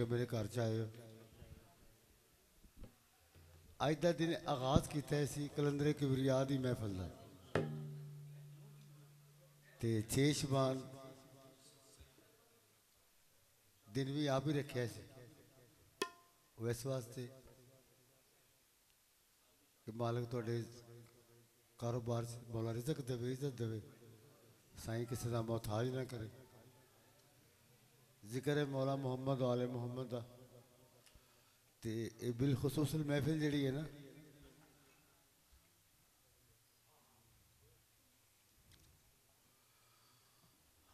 मेरे घर च आए हो। अज का दिन आगाज किया कलंदरे किबरिया की महफिल का। ते 6 शबान दिन भी आप ही रखे इस वास्ते कि मालिक थोड़े कारोबार मौला रिजक देवे, इज्जत देवे, साईं किसी का मोहताज ना करे। जिक्र है मौला मुहम्मद आले मुहम्मद का। तो ये बिलखसूस महफिल जी है ना,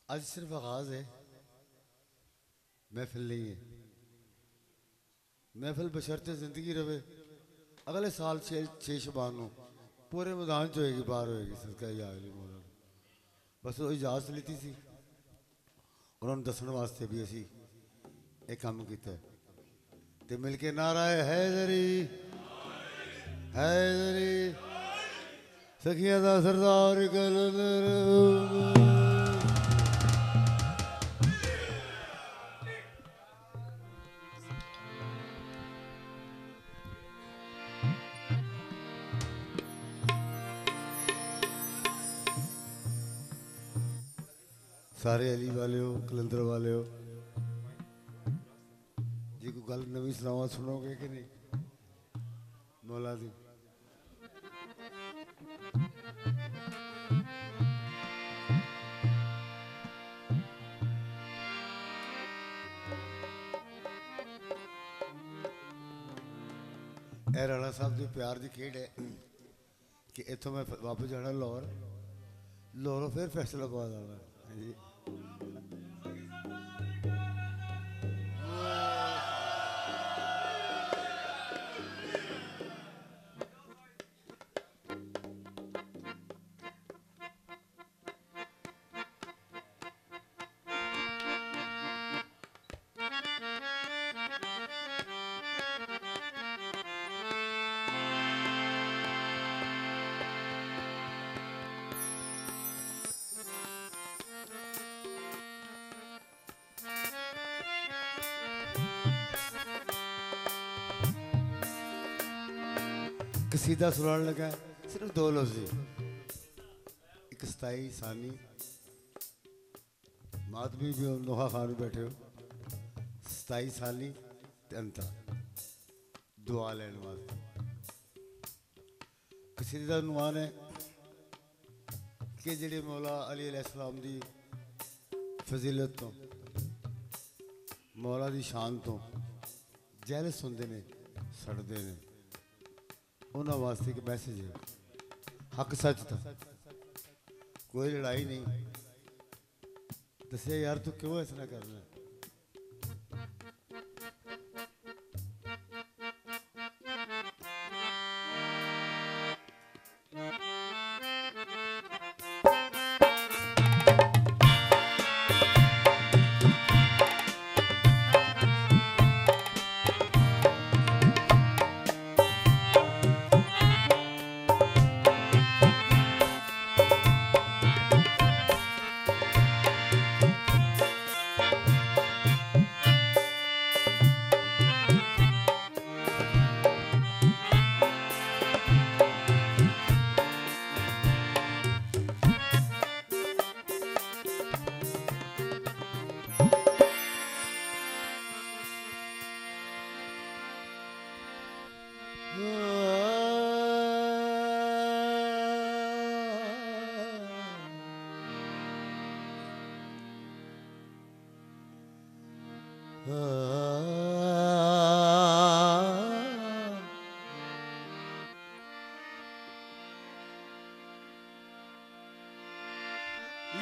अज सिर्फ आगाज है, महफिल नहीं है। महफिल बशर्ते जिंदगी रहे। अगले साल 6 शबान को पूरे मैदान च होएगी, बाहर होएगी। सदका या अली मौला बस वो इजाजत लीती सी उन्होंने दसण वास्ते भी असी एक काम किया ते मिल के नाराए हैदरी हैदरी सखिया दा सरदार कलंदर। सारे अली वाले हो, कलंदर वाले हो जी, कोई गल नवी सुनावा सुनोगे कि नहीं मौला दी? ए राणा साहब की प्यार की खेड है कि इतों मैं वापस जाना लाहौर, लाहौरों फिर फैसलाबाद आना जी। कसीदा सुनाने लगा सिर्फ 2 लफ्ज़, एक 27 सानी मातमी भी हो, नोहा खान भी बैठे हो, 27 सानी अंता दुआ लैन वास्ते। कसीदे का नुआन है कि जेडे मौला अली अलैहिस्सलाम दी फजीलत तो मौला दी शान तो जैलस होंदे ने, सड़ते ने, उन्होंने वास्ते एक मैसेज है हक सच था, कोई लड़ाई नहीं। दसिया यार तू क्यों ऐसा करना है?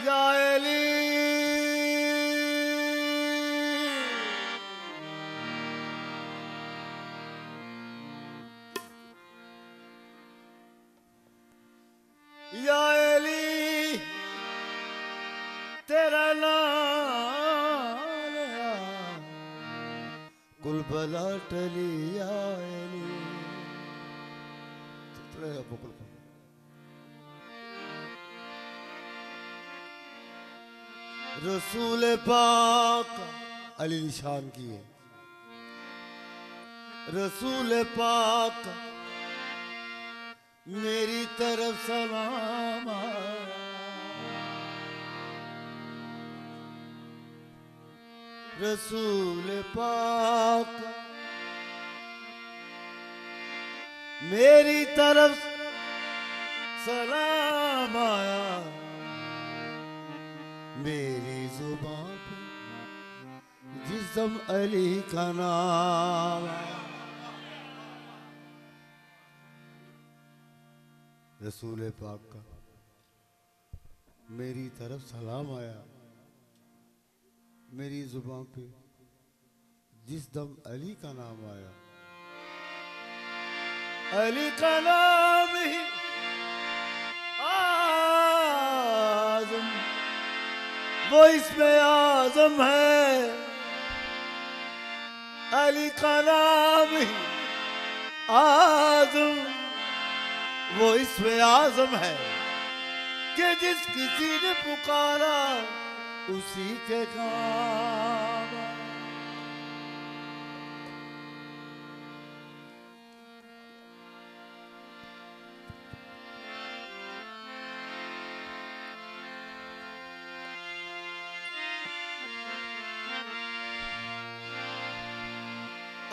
या अली या अली तेरा नाम कुल बला टली या अली। रसूल पाक अली निशान की है। रसूल पाक मेरी तरफ सलाम रसूल पाक मेरी तरफ सलाम आया मेरी जुबान पे जिस्म अली का नाम रसूल पाक का मेरी तरफ सलाम आया मेरी जुबान पे जिस दम अली का नाम आया अली का नाम ही आज़म वो इसमें आज़म है अली का नाम ही आज़म वो इसमें आज़म है कि जिस किसी ने पुकारा उसी के काम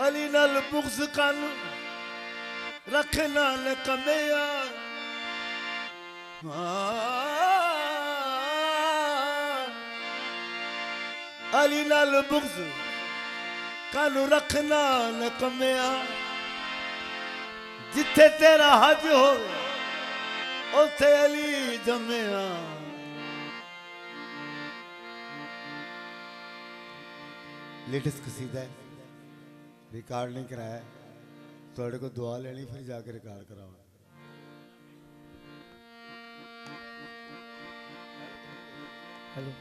अली नल बुग़्ज़ कन रखना न कमेया अली नाल बुग़्ज़ कानू रखना न कमेया जिथे तेरा हज हो उथे अली जमेया लेटेस्ट कसीदा है रिकॉर्ड नहीं कराया थोड़े को दुआ लेनी फिर जाकर रिकॉर्ड कराओ हेलो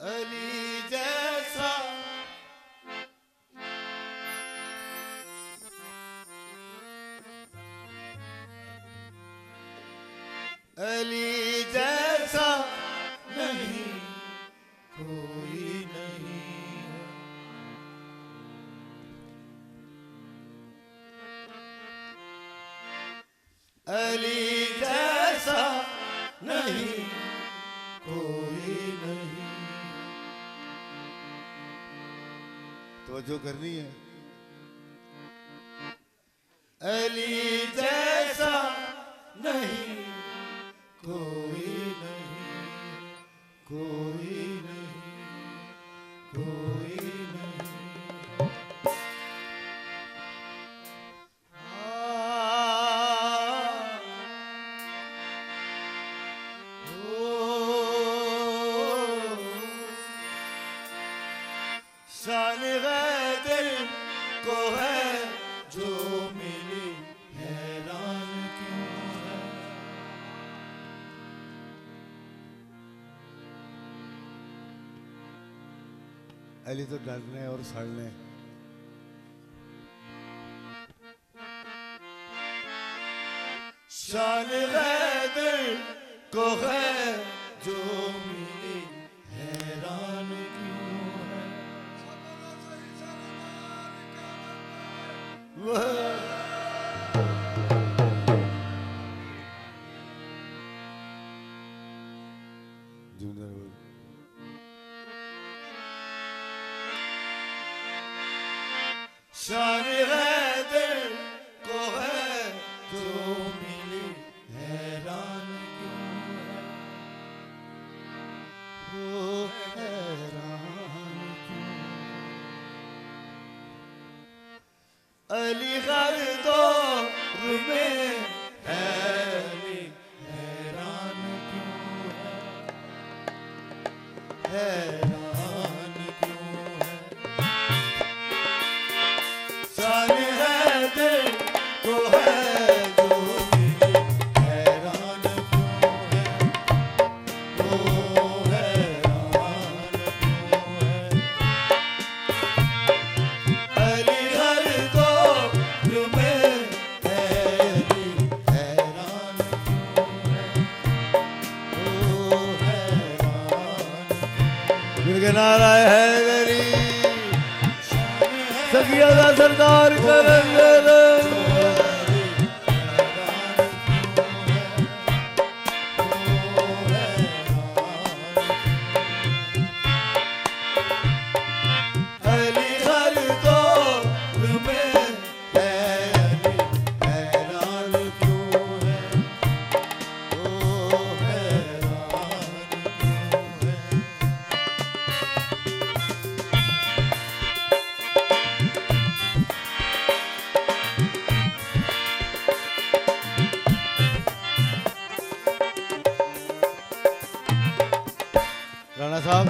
अली जैसा अली जैसा नहीं कोई नहीं अली जैसा नहीं कोई नहीं तवज्जो करनी है अली जैसा नहीं कोई नहीं कोई नहीं कोई नहीं शान गैदर को है जो मिली हैरान क्यों है अली तो डरने और सड़ने शान गैदर को है जो मिली हैरान क्यों है शान गैदर को है जो मिली हैरान क्यों है वो हैरान क्यों अली हर दौर में है अली हैरान क्यों है हैरान क्यों है शान हैदर को है जो मिली हैरान क्यों है वो हैरान क्यों है अली हर दौर में है अली हैरान क्यों है वो हैरान उनके नारा हैदरी सखिया दा सरदार करेंगे राणा साहब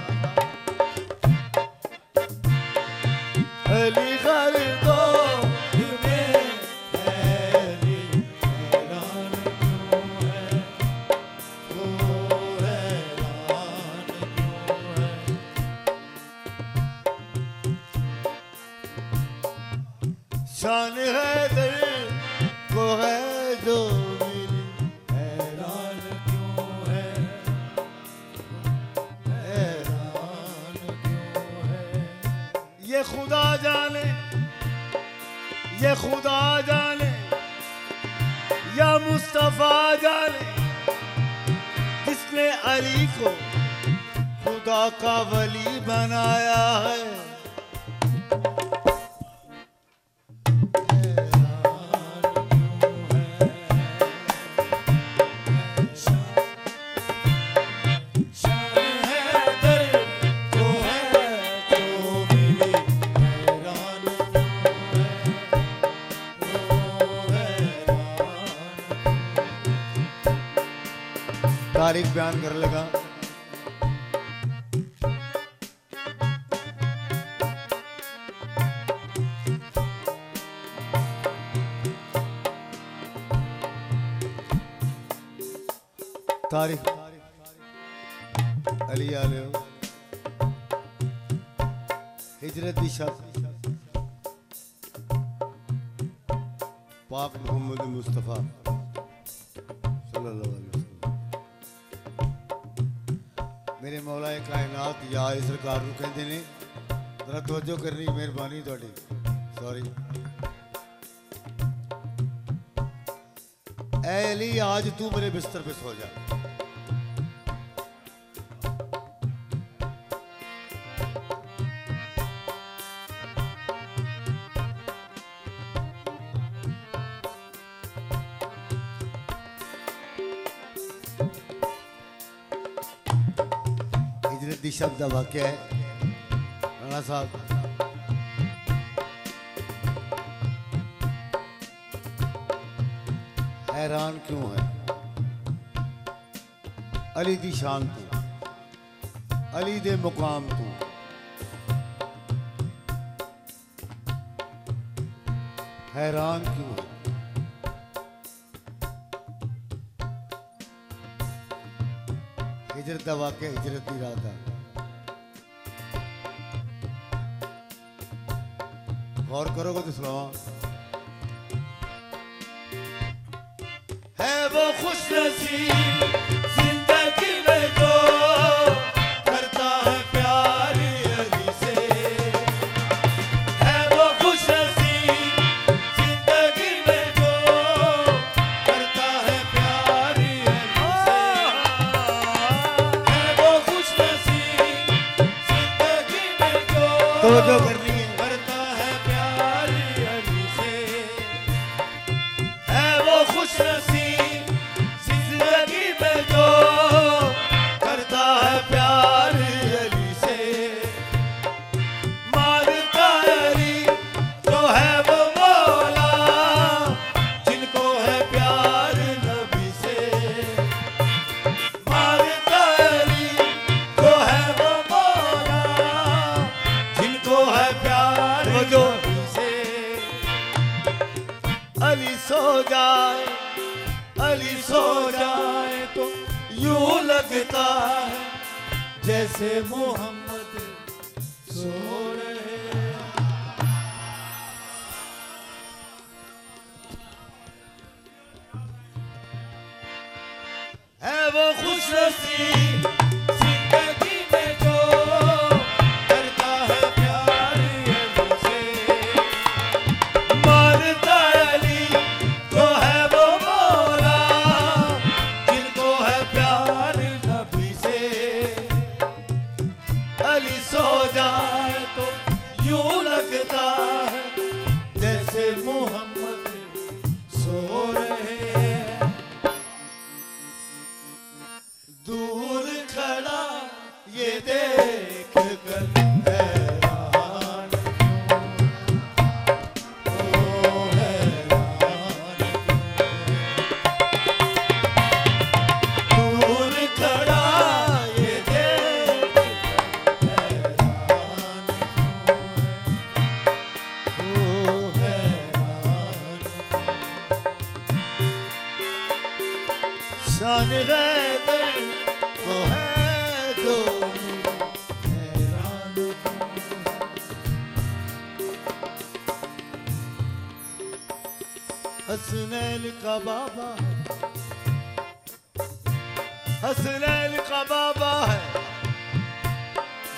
अली घर दो शान है दिल को है जो मेरी हैरान क्यों है हैरान क्यों है ये खुदा जाने या मुस्तफा जाने जिसने अली को खुदा का वली बनाया है तारीख बयान कर लगा तारीख अली आले हिजरत दी शब पाक मोहम्मद मुस्तफा सल्लल्लाहु अलैहि वसल्लम मेरे मौला कायनात या सरकार को कहते ने जरा तवज्जो करनी मेहरबानी थोड़ी सॉरी ऐ अली आज तू मेरे बिस्तर पे सो जा हिजरत शब्द का वाक्य है राणा साहब हैरान क्यों है अली दी शान तू अली दे मुकाम तू हैरान क्यों है हिजरत का वाक्य हिजरत की रात है गौर करोगे तो सुनाओ है वो खुश नसीब जिंदगी में जो करता है प्यार अली से है वो खुश नसीब जिंदगी में जो करता है प्यार अली से है वो खुश नसीब जिंदगी में जो करनी है करता है प्यार अली से है वो खुश नसीब जिंदगी में जो करता है प्यार अली से मारता अली जो है वो मौला जिनको है प्यार नबी से मारता अली जो है वो मौला जिनको है प्यार नबी से अली सो जाए तो यूं लगता है जैसे मोहम्मद सो रहे है वो खुश नसीब जिंदगी में जो दूर खड़ा ये देख कर हैरान ओ हैरान दूर खड़ा ये देख हैरान ओ हैरान शान हैदर वो है जो हैरान हसनैन का बाबा है हसनैन का बाबा है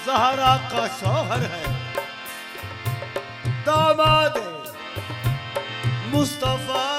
ज़हरा का शौहर है दामाद मुस्तफा